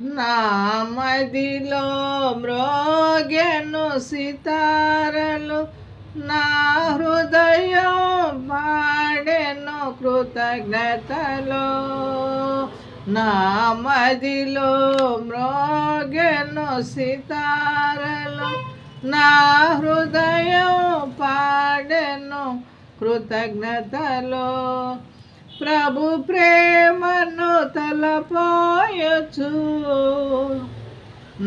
నా మదిలో మ్రోగెను సితారలు, నా హృదయం పాడెను కృతజ్ఞతలో. నా మదిలో మ్రోగెను సితారలు, నా హృదయం పాడెను కృతజ్ఞతలో. ప్రభు ప్రేమను తలపోయొచ్చు,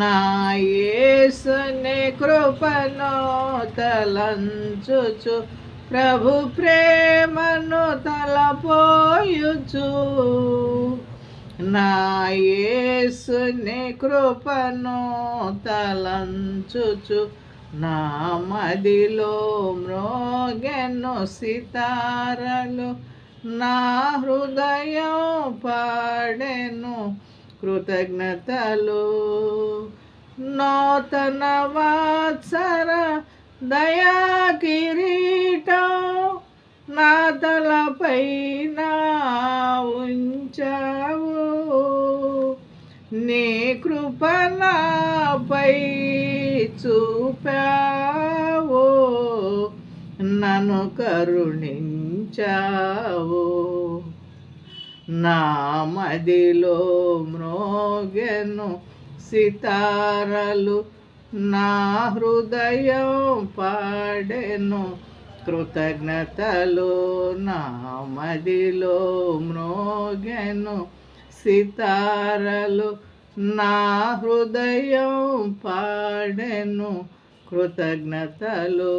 నా యేసుని కృపను తలంచుచు. ప్రభు ప్రేమను తలపోయొచ్చు, నా యేసుని కృపను తలంచుచు. నా మదిలో మ్రోగెను సితారలు, నా హృదయం పాడెను కృతజ్ఞతలు. నూతన వాత్సర దయా కిరీటం నా తలపైన ఉంచావు, నీ కృప నాపై చూపావు, నన్ను కరుణించావు. నా మదిలో మ్రోగెను సితారలు, నా హృదయం పాడెను కృతజ్ఞతలు. నా మదిలో మ్రోగెను సితారలు, నా హృదయం పాడెను కృతజ్ఞతలు.